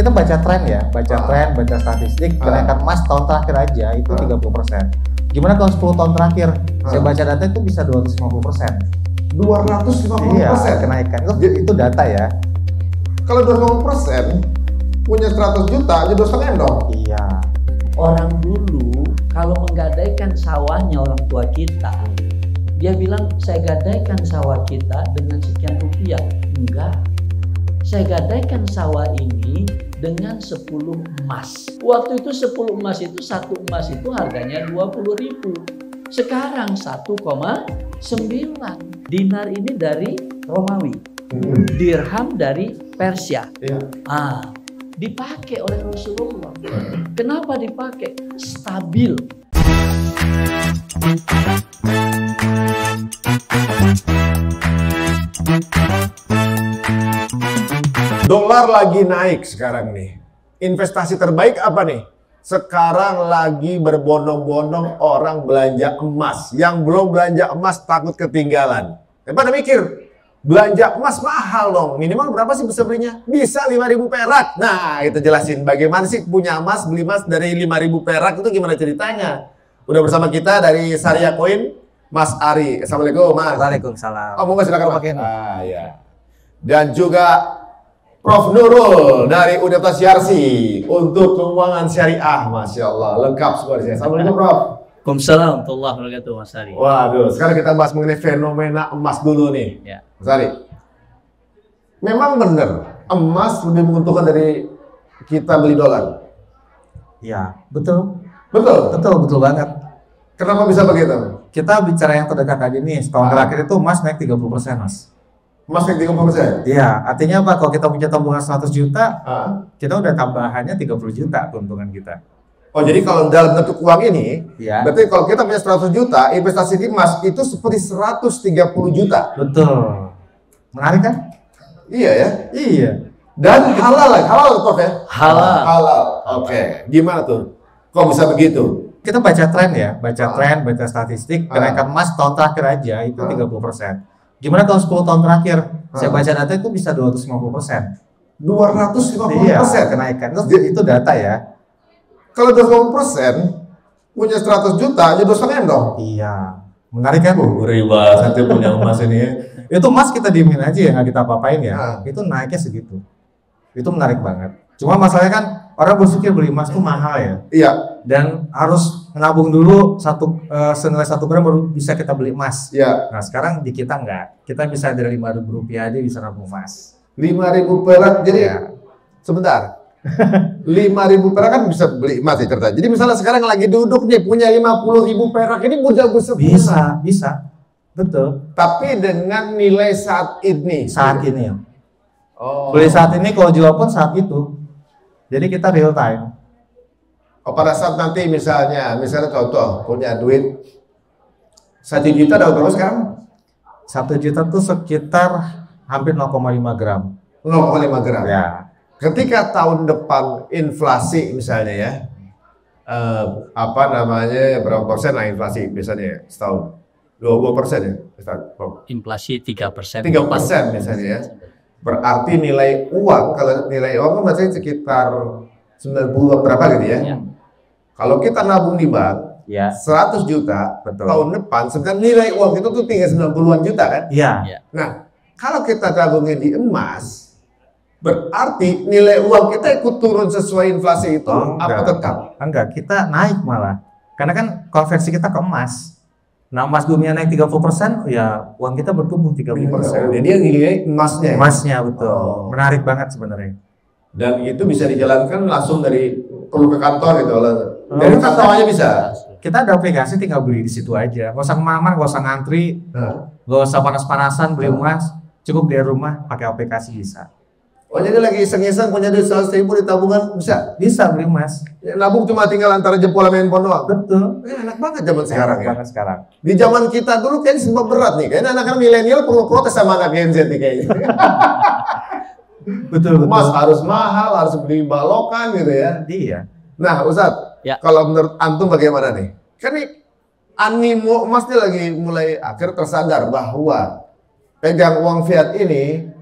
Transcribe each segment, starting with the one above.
kita baca tren ya, baca statistik kenaikan emas tahun terakhir aja itu 30%. Gimana kalau 10 tahun terakhir? Saya baca data itu bisa 250%. 250%? Iya, kenaikan. Itu data ya. Kalau 250% punya 100 juta aja 2,5 dong? Iya. Orang dulu kalau menggadaikan sawahnya orang tua kita, dia bilang saya gadaikan sawah kita dengan sekian rupiah. Enggak. Saya gadaikan sawah ini dengan 10 emas. Waktu itu 10 emas itu, satu emas itu harganya 20.000. Sekarang 1,9. Dinar ini dari Romawi. Dirham dari Persia. Iya. Dipakai oleh Rasulullah. Kenapa dipakai? Stabil. Dolar lagi naik sekarang nih. Investasi terbaik apa nih? Sekarang lagi berbondong-bondong orang belanja emas. Yang belum belanja emas takut ketinggalan. Pada mikir, belanja emas mahal dong. Minimal berapa sih bisa belinya? Bisa 5.000 perak. Nah, itu jelasin bagaimana sih punya emas, beli emas dari 5.000 perak itu gimana ceritanya? Udah bersama kita dari Syariah Coin, Mas Ari. Assalamualaikum, Mas. Waalaikumsalam. Oh, monggo silakan, Mas. Ya. Dan juga Prof. Nurul dari Universitas Yarsi untuk keuangan syariah, Masya Allah, lengkap semua di sini. Assalamualaikum, Prof. Waalaikumsalam warahmatullahi wabarakatuh, Mas Ari. Waduh, sekarang kita bahas mengenai fenomena emas dulu nih. Ya. Mas Ari, memang benar emas lebih menguntungkan dari kita beli dolar. Iya, betul. Betul. Betul banget. Kenapa bisa begitu? Kita bicara yang terdekat aja nih, setahun terakhir itu emas naik 30%, Mas. Emas naik 30%? Iya, artinya apa? Kalau kita punya tabungan 100 juta, kita udah tambahannya 30 juta keuntungan kita. Oh, jadi kalau dalam bentuk uang ini, ya. Berarti kalau kita punya 100 juta, investasi di emas itu seperti 130 juta. Betul. Menarik kan? Iya ya? Iya. Dan halal lagi, halal Prof ya? Halal. Halal, oke. Gimana tuh? Kok bisa begitu? Kita baca tren ya, baca statistik kenaikan emas tahun terakhir aja itu 30%. Gimana kalau 10 tahun terakhir? Saya baca data itu bisa 250%. 250%? Iya, kenaikan. Itu data ya. Kalau 250% punya 100 juta aja 2,5 dong? Iya. Menarik kan? Ngeri banget punya emas ini ya. Itu emas kita diemin aja ya, nggak kita apa-apain ya. Itu naiknya segitu. Itu menarik banget. Cuma masalahnya kan orang berpikir beli emas tuh mahal ya. Iya. Dan harus nabung dulu senilai 1 gram baru bisa kita beli emas. Iya. Nah sekarang di kita enggak. Kita bisa dari 5.000 rupiah aja bisa nabung emas. 5.000 perak jadi sebentar. 5.000 perak kan bisa beli emas ya cerita. Jadi misalnya sekarang lagi duduk nih punya 50.000 perak ini mudah bisa. Bisa. Betul. Tapi dengan nilai saat ini. Saat ini ya. Oh. Beli saat ini kalau jual pun saat itu. Jadi kita real time. Oh, pada saat nanti misalnya contoh punya duit 1 juta dapat berapa sekarang? 1 juta tuh sekitar hampir 0,5 gram. 0,5 gram. Ya. Ketika tahun depan inflasi misalnya ya, berapa persen lah inflasi biasanya setahun? 20% ya? Inflasi 3%. 3% misalnya ya. Berarti nilai uang, kalau nilai uang kan masih sekitar 90 berapa gitu ya. Kalau kita nabung di bank, 100 juta, tahun depan sebenarnya nilai uang itu tuh tinggal 90-an juta kan? Iya. Nah, kalau kita tabungnya di emas, berarti nilai uang kita ikut turun sesuai inflasi itu apa tetap? Enggak, kita naik malah. Karena kan konversi kita ke emas. Nah, emas dunia naik 30%, ya uang kita bertumbuh 30%. Jadi yang nilai emasnya. Emasnya betul. Menarik banget sebenarnya. Dan itu bisa dijalankan langsung dari perlu ke kantor gitu. Dari kantor aja bisa. Kita ada aplikasi tinggal beli di situ aja. Gak usah kemana-mana, gak usah ngantri, gak usah panas-panasan beli emas. Cukup dari rumah pakai aplikasi bisa. Oh, jadi lagi iseng-iseng punya duit 100.000 di tabungan bisa? Bisa beli emas. Ya, nabung cuma tinggal antara jempol sama handphone doang. Betul. Enak banget zaman sekarang ya. Banget sekarang. Di zaman kita dulu kayaknya sempat berat nih. Kayaknya anak-anak milenial perlu protes sama anak Gen Z nih kayaknya. Betul. Emas harus mahal, harus beli balokan gitu ya. Iya. Nah, Ustadz, kalau menurut antum bagaimana nih? Kan nih animo emas nih lagi mulai akhir tersadar bahwa pegang uang fiat ini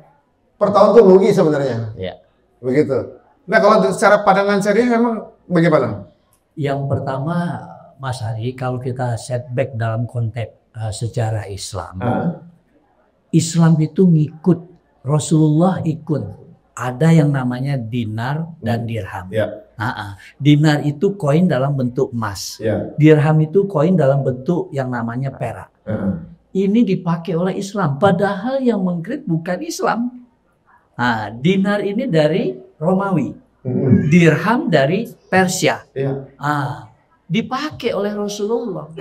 per tahun tuh rugi sebenarnya. Iya. Begitu. Nah kalau secara pandangan serius memang bagaimana? Yang pertama, Mas Hari, kalau kita setback dalam konteks sejarah Islam, Islam itu ngikut, Rasulullah ikut. Ada yang namanya dinar dan dirham. Dinar itu koin dalam bentuk emas. Dirham itu koin dalam bentuk yang namanya perak. Ini dipakai oleh Islam, padahal yang mengkrit bukan Islam. Dinar ini dari Romawi, dirham dari Persia. Dipakai oleh Rasulullah.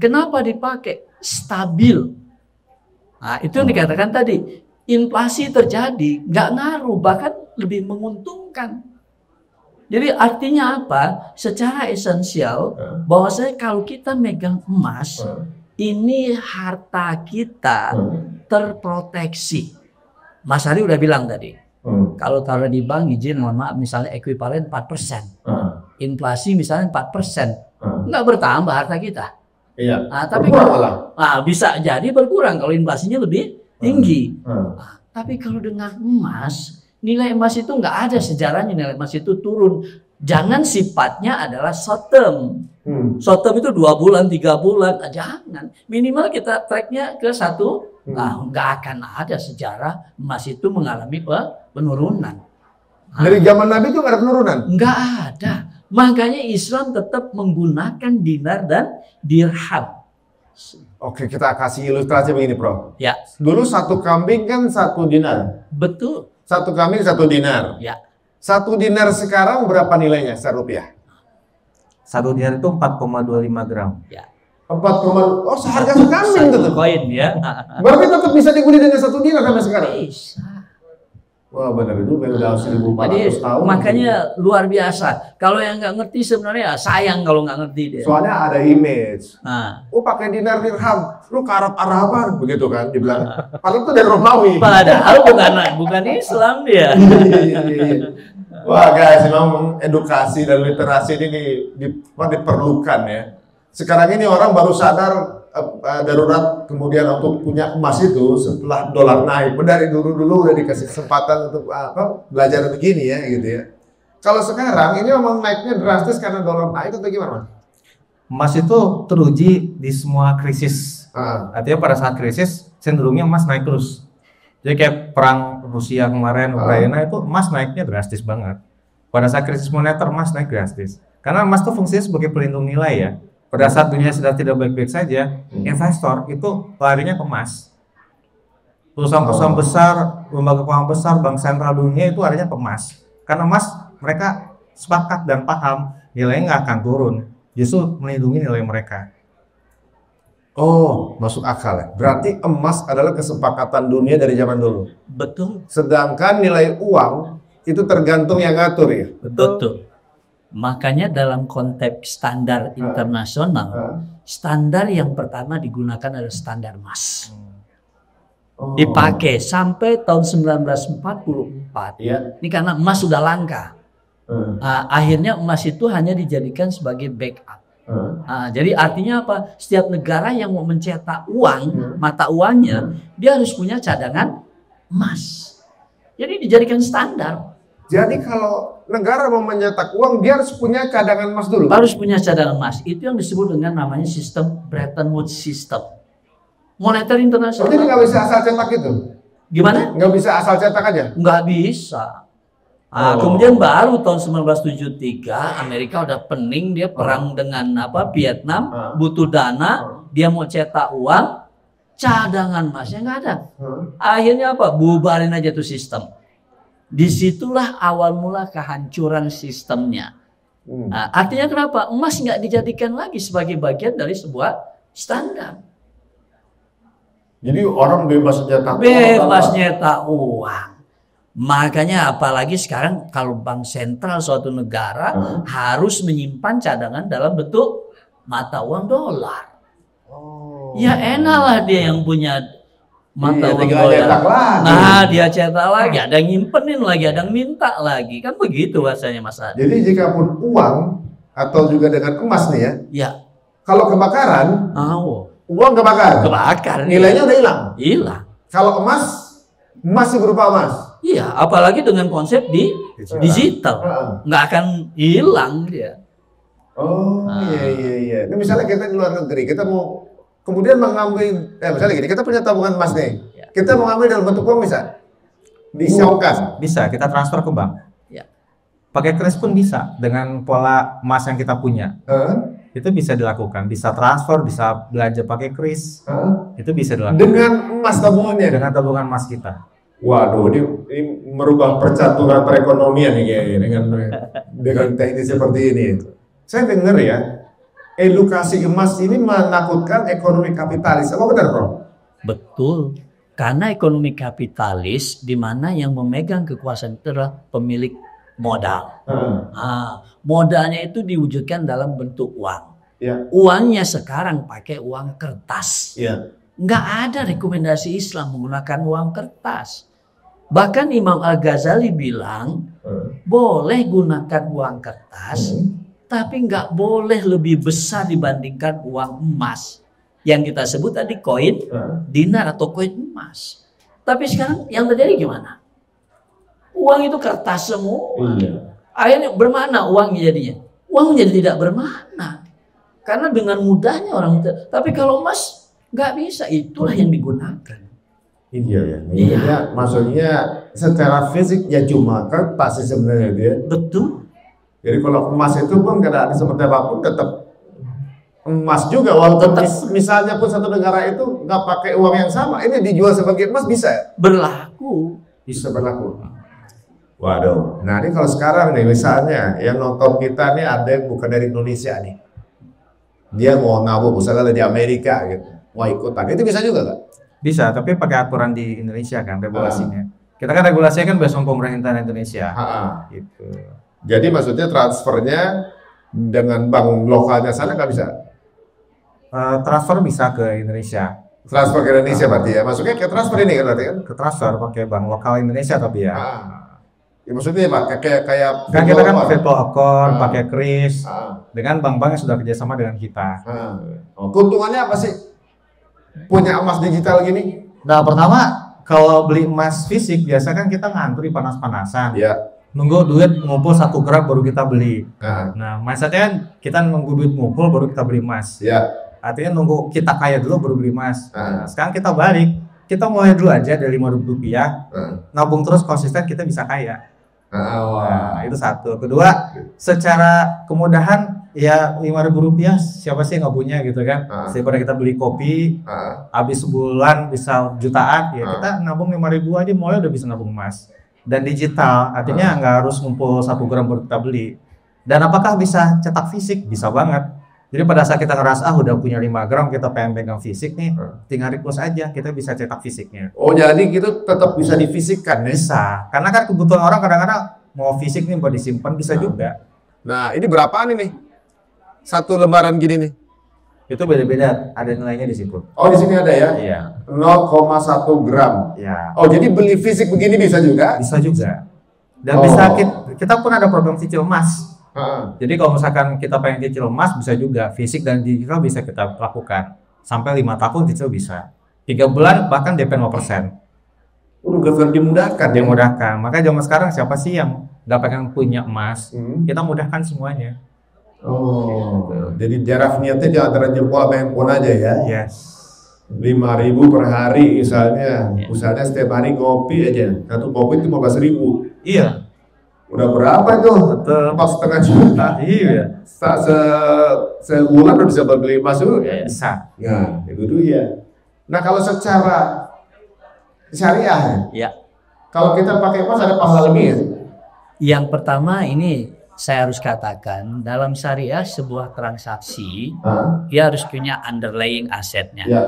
Kenapa dipakai? Stabil. Itu yang dikatakan tadi. Inflasi terjadi, nggak ngaruh, bahkan lebih menguntungkan. Jadi artinya apa? Secara esensial, bahwasanya kalau kita megang emas, ini harta kita terproteksi. Mas Hari udah bilang tadi, kalau taruh di bank, izin mohon maaf, misalnya ekuivalen 4%. Inflasi misalnya 4%. Nggak bertambah harta kita. Tapi kalau bisa jadi berkurang kalau inflasinya lebih tinggi. Tapi kalau dengan emas, nilai emas itu nggak ada sejarahnya nilai emas itu turun. Jangan sifatnya adalah short term. Short term itu 2 bulan, 3 bulan. Jangan. Minimal kita tracknya ke 1 tahun. Nggak akan ada sejarah emas itu mengalami penurunan. Dari zaman Nabi itu nggak ada penurunan? Nggak ada. Makanya Islam tetap menggunakan dinar dan dirham. Oke, kita kasih ilustrasi begini, Prof. Ya. Dulu 1 kambing kan 1 dinar. Betul. 1 kambing 1 dinar. Ya. 1 dinar sekarang berapa nilainya secara rupiah? 1 dinar itu 4,25 gram. Ya. 4, oh seharga sekambing tetap. Koin ya. Berarti tetap bisa dibeli dengan 1 dinar sampai sekarang? Bisa. Wah benar juga, udah 1400 tahun. Makanya luar biasa. Kalau yang nggak ngerti sebenarnya sayang kalau nggak ngerti dia. Soalnya ada image. Oh pakai dinar dirham, lu ke Arab-Araban begitu kan dibilang. Padahal itu dari Romawi. Padahal bukan Islam dia. Wah guys, memang edukasi dan literasi ini diperlukan ya. Sekarang ini orang baru sadar darurat kemudian untuk punya emas itu setelah dolar naik. Dari dulu udah dikasih kesempatan untuk belajar begini ya gitu ya. Kalau sekarang ini memang naiknya drastis karena dolar naik atau gimana? Emas itu teruji di semua krisis. Artinya pada saat krisis cenderungnya emas naik terus. Jadi kayak perang Rusia kemarin Ukraina itu emas naiknya drastis banget. Pada saat krisis moneter emas naik drastis. Karena emas itu fungsinya sebagai pelindung nilai ya. Pada saat dunia sedang tidak baik-baik saja, investor itu larinya ke emas. Perusahaan-perusahaan besar, lembaga keuangan besar, bank sentral dunia itu larinya ke emas. Karena emas mereka sepakat dan paham nilainya nggak akan turun, justru melindungi nilai mereka. Oh, masuk akal ya. Berarti emas adalah kesepakatan dunia dari zaman dulu. Betul. Sedangkan nilai uang itu tergantung yang ngatur ya. Betul. Makanya dalam konteks standar internasional, standar yang pertama digunakan adalah standar emas. Dipakai sampai tahun 1944. Ini karena emas sudah langka. Akhirnya emas itu hanya dijadikan sebagai backup. Jadi artinya apa? Setiap negara yang mau mencetak uang, mata uangnya, dia harus punya cadangan emas. Jadi dijadikan standar. Jadi kalau negara mau mencetak uang, dia harus punya cadangan emas dulu? Harus punya cadangan emas. Itu yang disebut dengan namanya sistem Bretton Woods System. Moneter internasional. Jadi nggak bisa asal cetak itu? Gimana? Nggak bisa asal cetak aja? Nggak bisa. Kemudian baru tahun 1973 Amerika udah pening, dia perang dengan Vietnam, butuh dana, dia mau cetak uang, cadangan emasnya nggak ada. Akhirnya apa? Bubarin aja tuh sistem. Disitulah awal mula kehancuran sistemnya. Artinya kenapa? Emas nggak dijadikan lagi sebagai bagian dari sebuah standar. Jadi orang bebas nyetak uang. Bebas nyetak uang. Makanya apalagi sekarang kalau bank sentral suatu negara harus menyimpan cadangan dalam bentuk mata uang dolar. Ya enaklah dia yang punya mata uang dolar. Dia cetak lagi, ada yang nyimpenin lagi, ada yang minta lagi. Kan begitu bahasanya Mas Adi. Jadi jika pun uang atau juga dengan emas nih ya. Ya. Kalau kebakaran, uang kebakar. Kebakar. Nilainya udah hilang. Hilang. Kalau emas masih berupa emas. Iya, apalagi dengan konsep di digital, nggak akan hilang dia. Oh iya. Ini misalnya kita di luar negeri, kita mau kemudian mengambil, misalnya gini, kita punya tabungan emas nih, kita mau ambil dalam bentuk uang bisa? Disaukan? Bisa, kita transfer ke bank. Ya. Pakai kris pun bisa, dengan pola emas yang kita punya. Itu bisa dilakukan, bisa transfer, bisa belanja pakai kris. Itu bisa dilakukan. Dengan emas tabungannya? Dengan tabungan emas kita. Waduh, ini merubah percaturan perekonomian nih kayaknya dengan teknik seperti ini. Saya dengar ya, edukasi emas ini menakutkan ekonomi kapitalis. Apa benar, Bro? Betul. Karena ekonomi kapitalis di mana yang memegang kekuasaan itu adalah pemilik modal. Modalnya itu diwujudkan dalam bentuk uang. Ya. Uangnya sekarang pakai uang kertas. Ya. Nggak ada rekomendasi Islam menggunakan uang kertas. Bahkan Imam Al-Ghazali bilang boleh gunakan uang kertas, tapi nggak boleh lebih besar dibandingkan uang emas. Yang kita sebut tadi koin dinar atau koin emas. Tapi sekarang yang terjadi gimana? Uang itu kertas semua. Akhirnya bermana uangnya jadinya? Uang jadi tidak bermakna. Karena dengan mudahnya orang itu. Tapi kalau emas nggak bisa, itulah yang digunakan. Iya. Maksudnya secara fisik ya cuma kertas sih sebenarnya dia. Betul. Jadi kalau emas itu pun keadaan seperti apapun tetap emas juga. Walaupun misalnya pun satu negara itu nggak pakai uang yang sama, ini dijual sebagai emas bisa ya? Berlaku. Bisa berlaku. Waduh. Nah ini kalau sekarang nih misalnya yang nonton kita nih ada yang bukan dari Indonesia nih. Dia mau nabung misalnya di Amerika gitu. Mau ikutan. Itu bisa juga nggak? Bisa, tapi pakai aturan di Indonesia kan regulasinya. Kita kan regulasinya kan berdasarkan pemerintah Indonesia. Gitu. Jadi maksudnya transfernya dengan bank lokalnya sana nggak bisa? Transfer bisa ke Indonesia. Transfer ke Indonesia berarti ya? Maksudnya ke transfer ini kan berarti kan? Ke transfer pakai bank lokal Indonesia tapi ya. Ya maksudnya Pak, kayak kan kita kan virtual account, pakai kris dengan bank-bank yang sudah kerjasama dengan kita. Keuntungannya apa sih? Punya emas digital gini? Nah pertama kalau beli emas fisik biasa kan kita ngantri panas-panasan. Ya. Nunggu duit ngumpul 1 gram baru kita beli. Nah maksudnya kan kita nunggu duit ngumpul baru kita beli emas. Ya. Artinya nunggu kita kaya dulu baru beli emas. Nah, sekarang kita balik, kita mulai dulu aja dari Rp5.000, nabung terus konsisten kita bisa kaya. Nah, itu satu. Kedua, secara kemudahan ya Rp5.000 siapa sih nggak punya gitu kan? Daripada kita beli kopi, habis sebulan bisa jutaan, ya kita nabung Rp5.000 aja mulai udah bisa nabung emas. Dan digital, artinya nggak harus ngumpul 1 gram baru kita beli. Dan apakah bisa cetak fisik? Bisa banget. Jadi pada saat kita ngerasa udah punya 5 gram, kita pengen pegang fisik nih, tinggal request aja, kita bisa cetak fisiknya. Oh jadi gitu tetap bisa difisikkan ya? Bisa, karena kan kebutuhan orang kadang-kadang mau fisik nih buat disimpan bisa juga. Nah ini berapaan ini? 1 lembaran gini nih? Itu beda-beda, ada nilainya di situ. Oh di sini ada ya? Iya. 0,1 gram. Ya. Oh jadi beli fisik begini bisa juga? Bisa juga. Dan bisa kita pun ada program cicil emas. Jadi kalau misalkan kita pengen cicil emas bisa juga, fisik dan digital bisa kita lakukan. Sampai 5 tahun cicil bisa. 3 bulan bahkan DP 0%. Udah dimudahkan. Dimudahkan. Maka zaman sekarang siapa sih yang nggak pengen punya emas? Kita mudahkan semuanya. Oh, jadi draftnya itu di antara jempol sama handphone aja ya? Yes. 5.000 per hari misalnya. Misalnya setiap hari ngopi aja. 1 kopi itu 15.000. Iya. Udah berapa itu? Pas setengah juta. Iya. Sebulan udah bisa beli emas dulu ya? Bisa. Nah, itu dulu ya. Nah kalau secara syariah Ya. Kalau kita pakai emas ada pahala lebih ya? Yang pertama ini saya harus katakan dalam syariah sebuah transaksi dia harus punya underlying asetnya. Ya.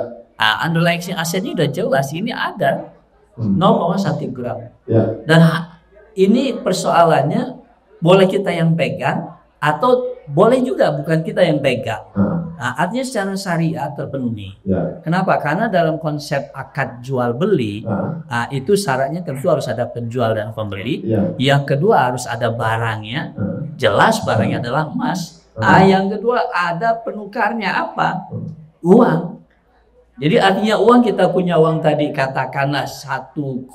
Underlying asetnya udah jelas ini ada 0,1 gram. Ya. Dan ini persoalannya boleh kita yang pegang atau boleh juga bukan kita yang pegang. Artinya secara syariat terpenuhi. Ya. Kenapa? Karena dalam konsep akad jual beli itu syaratnya tentu harus ada penjual dan pembeli. Ya. Yang kedua harus ada barangnya. Jelas barangnya adalah emas. Yang kedua ada penukarnya apa? Uang. Jadi artinya uang, kita punya uang tadi katakanlah 1,9,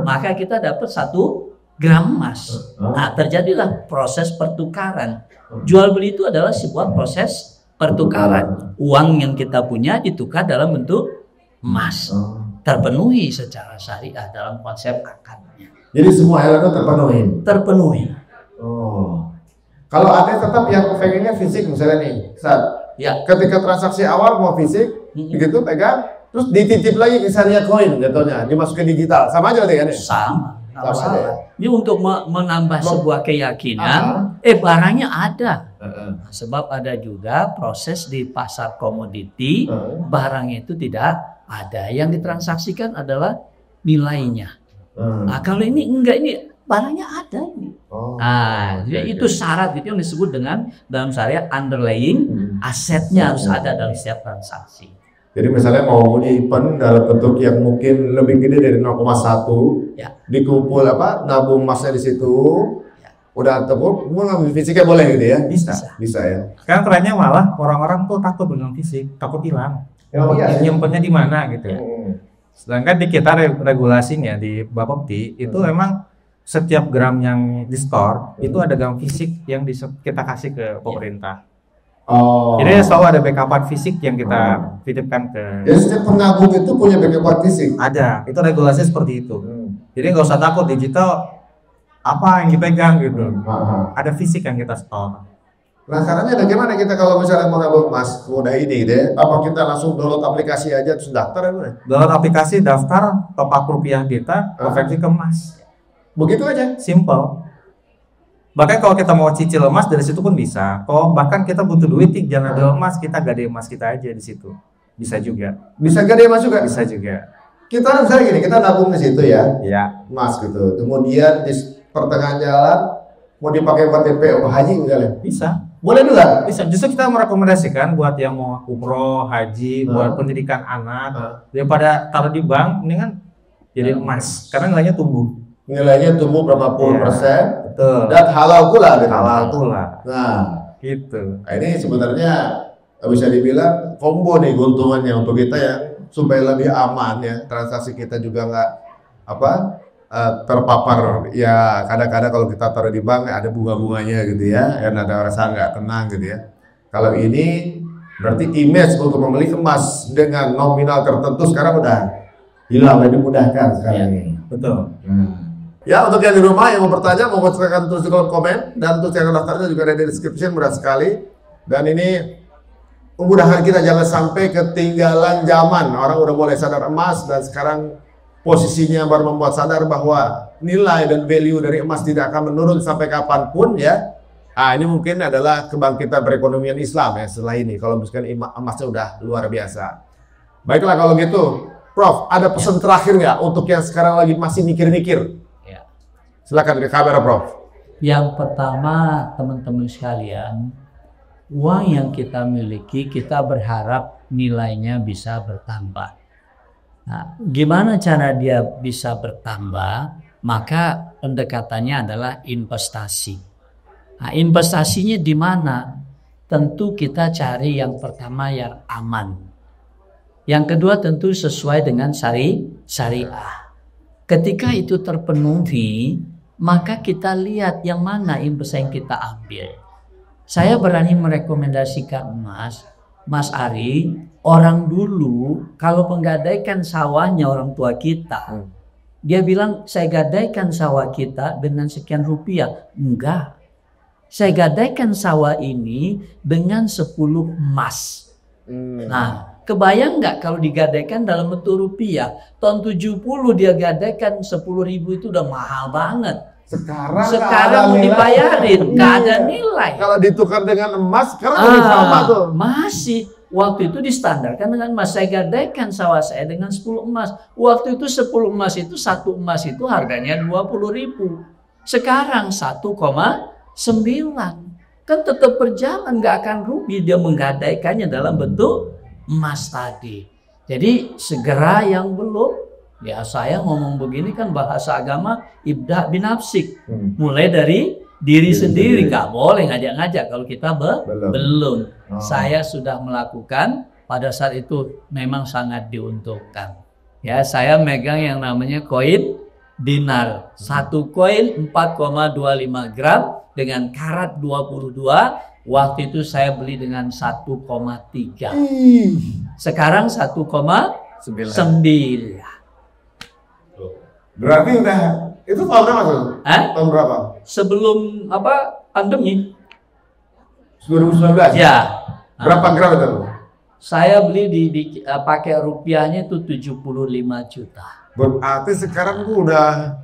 maka kita dapat 1 gram emas. Nah, terjadilah proses pertukaran. Jual beli itu adalah sebuah proses pertukaran. Uang yang kita punya ditukar dalam bentuk emas. Terpenuhi secara syariah dalam konsep akadnya. Jadi semua elemen terpenuhi. Terpenuhi. Oh. Kalau ada tetap yang pengennya fisik misalnya nih, saat Ya. ketika transaksi awal mau fisik, begitu pegang, terus dititip lagi ke syariah coin, contohnya dimasukin digital, sama aja kan ya? Sama. Sama Masalah. aja. Ini untuk menambah sebuah keyakinan, barangnya ada. Nah, sebab ada juga proses di pasar komoditi, barangnya itu tidak ada. Yang ditransaksikan adalah nilainya. Nah, kalau ini enggak, ini barangnya ada ini. Nah, jadi itu syarat itu yang disebut dengan dalam syariat underlying asetnya harus ada dalam setiap transaksi. Jadi misalnya mau nyimpen dalam bentuk yang mungkin lebih gede dari 0,1, Ya. dikumpul nabung emasnya di situ, Ya. udah cukup, mau ngambil fisiknya boleh gitu ya? Bisa. ya. Sekarang trennya malah orang-orang tuh takut dengan fisik, takut hilang. Nyimpennya di mana gitu ya. Sedangkan di kita regulasinya di Bapepti itu memang setiap gram yang di store itu ada gram fisik yang kita kasih ke pemerintah. Oh. Jadi selalu ada backupan fisik yang kita titipkan ke. Jadi setiap penabung itu punya backup fisik. Ada, itu regulasi seperti itu. Jadi nggak usah takut digital apa yang dipegang gitu. Ada fisik yang kita store. Nah caranya bagaimana kita kalau misalnya mau nabung emas mudah ini deh? Apa kita langsung download aplikasi aja terus daftar ya? Download aplikasi, daftar, top up rupiah kita, konversi ke emas. Begitu aja. Simple. Bahkan kalau kita mau cicil emas dari situ pun bisa. Kalau bahkan kita butuh duit, jangan ada emas, kita gade emas kita aja di situ. Bisa juga. Bisa gade emas juga? Bisa juga. Kita misalnya gini, kita nabung di situ ya, Ya. emas gitu. Kemudian di pertengahan jalan mau dipakai buat DP haji misalnya. Bisa. Boleh juga? Bisa. Justru kita merekomendasikan buat yang mau umroh, haji, buat pendidikan anak, daripada taruh di bank, mendingan jadi emas. Karena nilainya tumbuh. Nilainya tumbuh berapa puluh persen. Betul. Dan halal pula gitu. Halal pula. Nah, Gitu. nah ini sebenarnya bisa dibilang combo nih keuntungannya untuk kita ya, supaya lebih aman ya, transaksi kita juga nggak terpapar ya. Kadang-kadang kalau kita taruh di bank ada bunga-bunganya gitu ya, dan ada rasa nggak tenang gitu ya. Kalau ini berarti image untuk membeli emas dengan nominal tertentu sekarang udah hilang, lebih dimudahkan sekarang ini. Betul. Ya, untuk yang di rumah yang mau bertanya, mau silahkan tulis di kolom komen, dan untuk yang daftarnya juga ada di description, mudah sekali. Dan ini memudahkan kita jangan sampai ketinggalan zaman. Orang udah mulai sadar emas, dan sekarang posisinya baru membuat sadar bahwa nilai dan value dari emas tidak akan menurun sampai kapanpun ya. Ah, ini mungkin adalah kebangkitan perekonomian Islam ya setelah ini. Kalau misalkan emasnya udah luar biasa. Baiklah kalau gitu, Prof, ada pesan terakhir nggak untuk yang sekarang lagi masih mikir-mikir? Silakan ke kamera, Prof. Yang pertama, teman-teman sekalian, uang yang kita miliki, kita berharap nilainya bisa bertambah. Nah, gimana cara dia bisa bertambah? Maka pendekatannya adalah investasi. Nah, investasinya di mana? Tentu kita cari yang pertama yang aman. Yang kedua tentu sesuai dengan syariah. Ketika itu terpenuhi, maka kita lihat yang mana investasi yang kita ambil. Saya berani merekomendasikan Mas Ari, orang dulu kalau menggadaikan sawahnya orang tua kita, dia bilang saya gadaikan sawah kita dengan sekian rupiah. Enggak, saya gadaikan sawah ini dengan 10 emas. Nah, kebayang nggak kalau digadaikan dalam bentuk rupiah? Tahun 70 dia gadaikan 10.000 itu udah mahal banget. Sekarang mau dibayarin, nggak ada nilai. Kalau ditukar dengan emas, sekarang masih sama tuh. Masih. Waktu itu distandarkan dengan emas. Saya gadaikan sawah saya dengan 10 emas. Waktu itu 10 emas itu, 1 emas itu harganya 20.000. Sekarang 1,9. Kan tetap berjalan, nggak akan rugi dia menggadaikannya dalam bentuk emas tadi. Jadi segera yang belum, ya saya ngomong begini kan bahasa agama ibda binafsik. Mulai dari diri sendiri, nggak boleh ngajak-ngajak kalau kita belum. Saya sudah melakukan pada saat itu memang sangat diuntungkan. Ya, saya megang yang namanya koin dinar. Satu koin 4,25 gram dengan karat 22. Waktu itu saya beli dengan 1,3. Sekarang 1,9. Berarti udah itu tahun berapa tuh? Tahun berapa? Sebelum pandemi. 2019. Ya. Berapa gram itu? Saya beli pakai rupiahnya itu 75 juta. Berarti sekarang tuh udah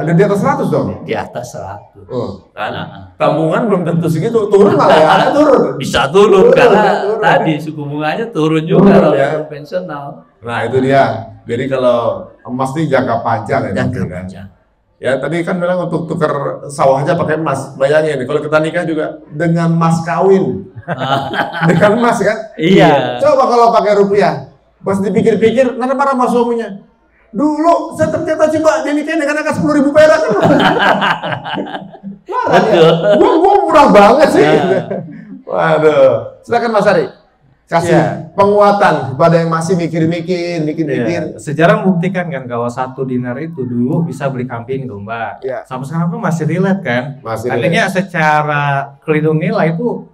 di atas 100 dong? Di atas 100. Tabungan belum tentu segitu, turun malah ya, ada turun. Bisa turun karena tadi suku bunganya turun juga ya. Konvensional. Nah itu dia. Jadi kalau emas ini jangka panjang ya. Jangka panjang. Ya tadi kan bilang untuk tukar sawah aja pakai emas. Bayangin kalau kita nikah juga dengan mas kawin. Dengan emas kan? Iya. Coba kalau pakai rupiah. Pas dipikir-pikir, nanti marah sama suaminya. Dulu saya ternyata coba dinikahin dengan angka 10.000 perak kan. Betul. Gua murah banget sih. Waduh. Silakan Mas Ari. Kasih penguatan kepada yang masih mikir-mikir. Sejarah membuktikan kan kalau 1 dinar itu dulu bisa beli kambing domba. Sampai sekarang tuh masih relate kan. Artinya secara kelindung nilai itu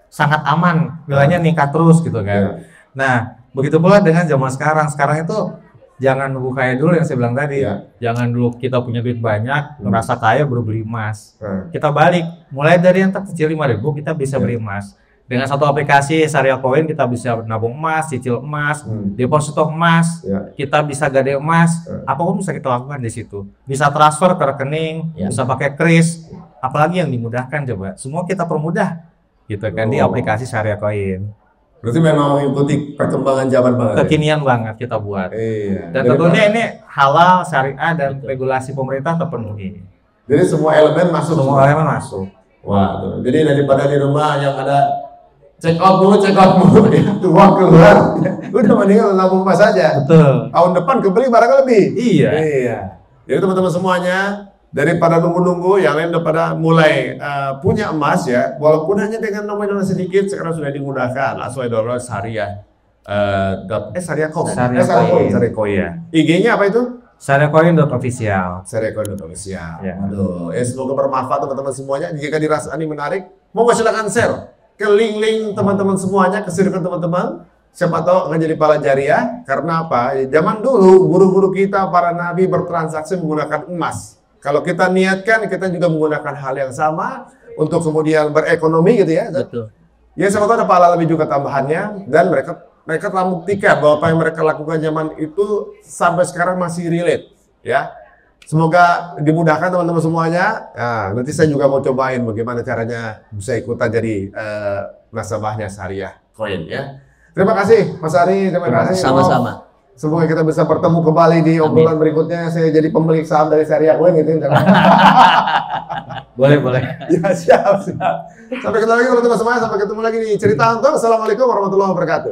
sangat aman, nilainya meningkat terus gitu kan. Nah, begitu pula dengan zaman sekarang. Sekarang itu jangan nunggu kaya dulu yang saya bilang tadi. Jangan dulu kita punya duit banyak, merasa kaya baru beli emas. Kita balik, mulai dari yang terkecil 5.000 kita bisa beli emas. Dengan satu aplikasi Syariah Coin kita bisa nabung emas, cicil emas, deposito emas, kita bisa gade emas, apapun bisa kita lakukan di situ. Bisa transfer ke rekening, bisa pakai kris, apalagi yang dimudahkan coba. Semua kita permudah, gitu kan di aplikasi Syariah Coin. Berarti memang mengikuti perkembangan zaman banget. Kekinian banget kita buat. Dan tentunya ini halal, syariah dan regulasi pemerintah terpenuhi. Jadi semua elemen masuk. Semua elemen masuk. Wah, tuh. Jadi daripada di rumah yang ada check out mulu, uang keluar, udah mendingan nabung emas saja. Betul. Tahun depan kebeli barang lebih. Iya. Jadi teman-teman semuanya, daripada nunggu-nunggu, yang lain udah pada mulai punya emas ya, walaupun hanya dengan nominal sedikit, sekarang sudah dimudahkan. Langsung download Syariah. Syariah Coin ya. IG-nya apa itu? Syariahcoin.official. Syariahcoin.official. Aduh, semoga bermanfaat teman-teman semuanya. Jika dirasa ini menarik, mau silakan share ke link-link teman-teman semuanya, ke circle teman-teman. Siapa tahu akan jadi pahala jariah. Karena apa? Zaman dulu guru-guru kita, para nabi bertransaksi menggunakan emas. Kalau kita niatkan, kita juga menggunakan hal yang sama untuk kemudian berekonomi gitu ya. Betul. Ya siapa tahu ada pahala lebih juga tambahannya, dan mereka telah membuktikan bahwa apa yang mereka lakukan zaman itu sampai sekarang masih relate ya. Semoga dimudahkan teman-teman semuanya. Nah, nanti saya juga mau cobain bagaimana caranya bisa ikutan jadi nasabahnya Syariah Coin ya. Terima kasih Mas Ari, terima kasih. Sama-sama. Semoga kita bisa bertemu kembali di obrolan berikutnya. Saya jadi pemilik saham dari Syariah Coin gitu. Boleh. Ya siap. Sampai ketemu lagi teman-teman semuanya. Sampai ketemu lagi di Cerita Untung. Assalamualaikum warahmatullahi wabarakatuh.